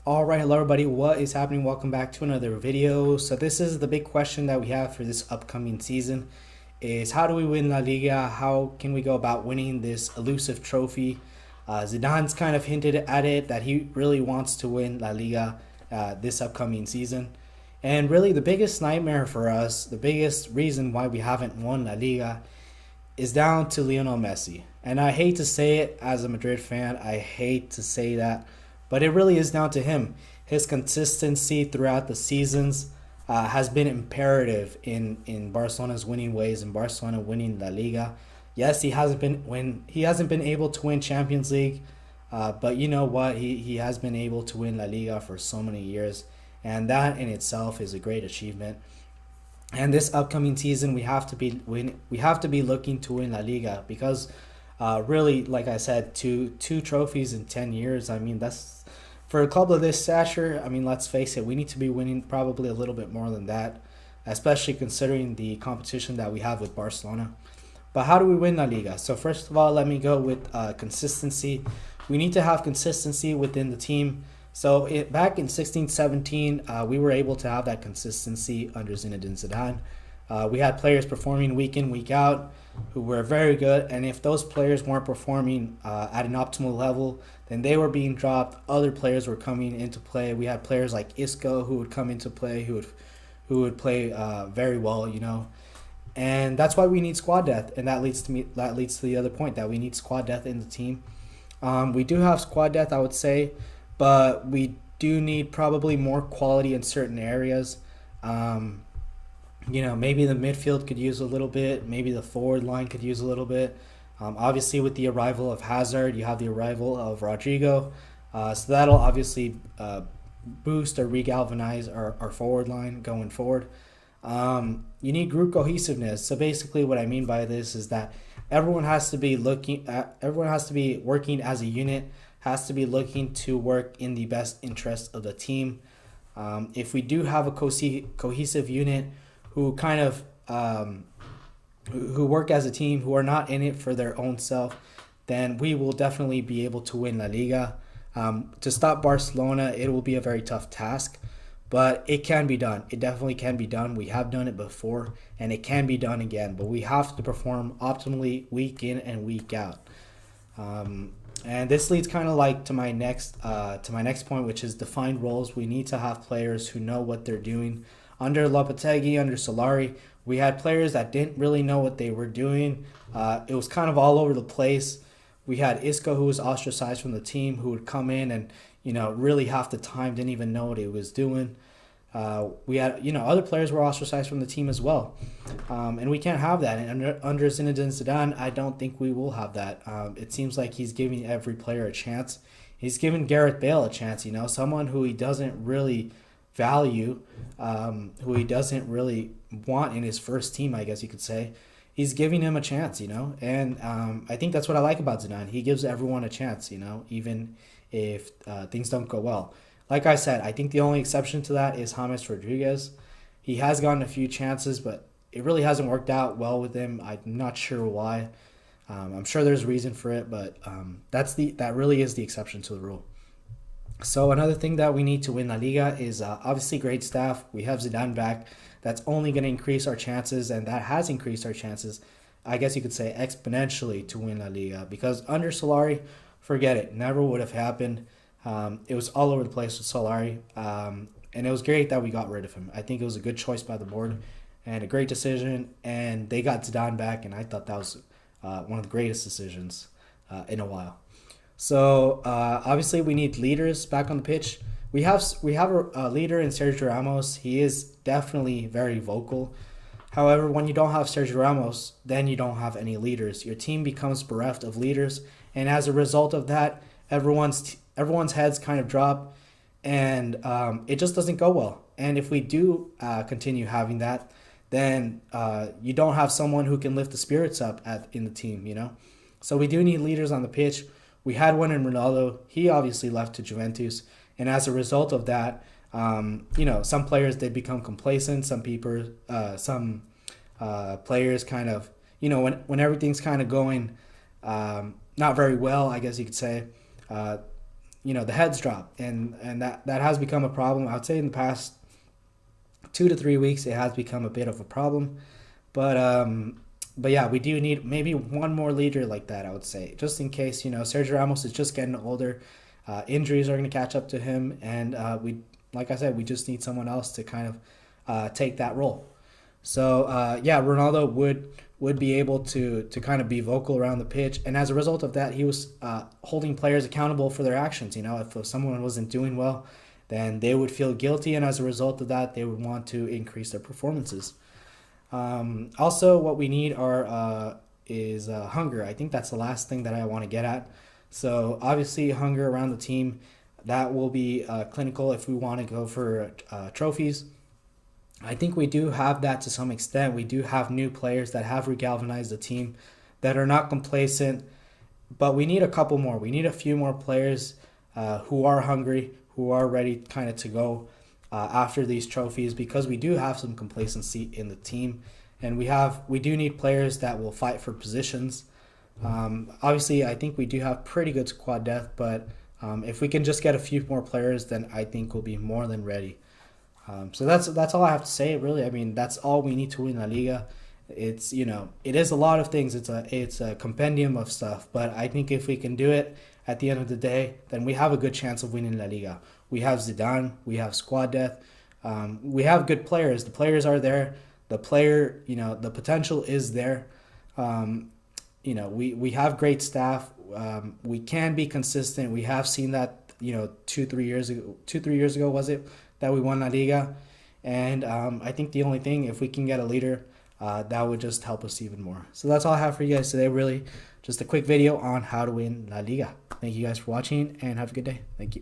All right, hello everybody. What is happening? Welcome back to another video. So this is the big question that we have for this upcoming season is how do we win La Liga? How can we go about winning this elusive trophy? Zidane's kind of hinted at it that he really wants to win La Liga this upcoming season. And really the biggest nightmare for us, the biggest reason why we haven't won La Liga is down to Lionel Messi. And I hate to say it as a Madrid fan, I hate to say that, but it really is down to him. His consistency throughout the seasons has been imperative in Barcelona's winning ways and Barcelona winning La Liga. Yes, he hasn't been able to win Champions League, but you know what? He has been able to win La Liga for so many years, and that in itself is a great achievement. And this upcoming season, we have to be looking to win La Liga because, really, like I said, two trophies in 10 years. I mean, that's for a club of this stature. I mean, let's face it, we need to be winning probably a little bit more than that, especially considering the competition that we have with Barcelona. But how do we win La Liga? So first of all, let me go with consistency. We need to have consistency within the team. So back in 16-17, we were able to have that consistency under Zinedine Zidane. We had players performing week in, week out who were very good. And if those players weren't performing at an optimal level, then they were being dropped. Other players were coming into play. We had players like Isco who would come into play, who would play very well, you know. And that's why we need squad depth. And that leads to the other point, that we need squad depth in the team. We do have squad depth, I would say, but we do need probably more quality in certain areas. Maybe the midfield could use a little bit. Maybe the forward line could use a little bit. Obviously, with the arrival of Hazard, you have the arrival of Rodrigo. So that'll obviously boost or regalvanize our forward line going forward. You need group cohesiveness. So basically what I mean by this is that everyone has to be working as a unit, has to be looking to work in the best interest of the team. If we do have a cohesive unit who kind of who work as a team, who are not in it for their own self, then we will definitely be able to win La Liga. To stop Barcelona, it will be a very tough task, but it can be done. It definitely can be done. We have done it before, and it can be done again, but we have to perform optimally week in and week out. And this leads kind of like to my next point, which is defined roles. We need to have players who know what they're doing. Under Lopetegui, under Solari, we had players that didn't really know what they were doing. It was kind of all over the place. We had Isco, who was ostracized from the team, who would come in and really half the time didn't even know what he was doing. We had other players were ostracized from the team as well, and we can't have that. And under Zinedine Zidane, I don't think we will have that. It seems like he's giving every player a chance. He's given Gareth Bale a chance, someone who he doesn't really value, who he doesn't really want in his first team, I guess you could say. He's giving him a chance, and I think that's what I like about Zidane. He gives everyone a chance, even if things don't go well. Like I said, I think the only exception to that is James Rodriguez. He has gotten a few chances, but it really hasn't worked out well with him. I'm not sure why. I'm sure there's a reason for it, but that really is the exception to the rule. So another thing that we need to win La Liga is obviously great staff. We have Zidane back. That's only going to increase our chances, and that has increased our chances, I guess you could say, exponentially to win La Liga. Because under Solari, forget it. Never would have happened. It was all over the place with Solari, and it was great that we got rid of him. I think it was a good choice by the board and a great decision, and they got Zidane back, and I thought that was one of the greatest decisions in a while. So obviously we need leaders back on the pitch. We have a leader in Sergio Ramos. He is definitely very vocal. However, when you don't have Sergio Ramos, then you don't have any leaders. Your team becomes bereft of leaders, and as a result of that, everyone's heads kind of drop, and it just doesn't go well. And if we do continue having that, then you don't have someone who can lift the spirits up in the team, So we do need leaders on the pitch. We had one in Ronaldo. He obviously left to Juventus, and as a result of that, some players did become complacent. Some players kind of, when everything's kind of going not very well, I guess you could say, the heads drop, and that has become a problem. I would say in the past 2 to 3 weeks, it has become a bit of a problem. But yeah, we do need maybe one more leader like that, I would say, just in case, Sergio Ramos is just getting older. Injuries are going to catch up to him, and like I said, we just need someone else to kind of take that role. So yeah, Ronaldo would be able to kind of be vocal around the pitch, and as a result of that, he was holding players accountable for their actions. If someone wasn't doing well, then they would feel guilty, and as a result of that, they would want to increase their performances. Also, what we need is hunger. I think that's the last thing that I want to get at. So obviously, hunger around the team, that will be clinical if we want to go for trophies. I think we do have that to some extent. We do have new players that have regalvanized the team, that are not complacent, but we need a couple more. We need a few more players who are hungry, who are ready kind of to go after these trophies, because we do have some complacency in the team, and we do need players that will fight for positions. Obviously, I think we do have pretty good squad depth, but if we can just get a few more players, then I think we'll be more than ready. So that's all I have to say, really. I mean, that's all we need to win La Liga. It's it is a lot of things. It's a compendium of stuff, but I think if we can do it at the end of the day, then we have a good chance of winning La Liga. We have Zidane, we have squad depth, we have good players. The players are there. The potential is there. We have great staff. We can be consistent. We have seen that 2-3 years ago was it that we won La Liga, and I think the only thing, if we can get a leader, that would just help us even more. So that's all I have for you guys today. Really, just a quick video on how to win La Liga. Thank you guys for watching, and have a good day. Thank you.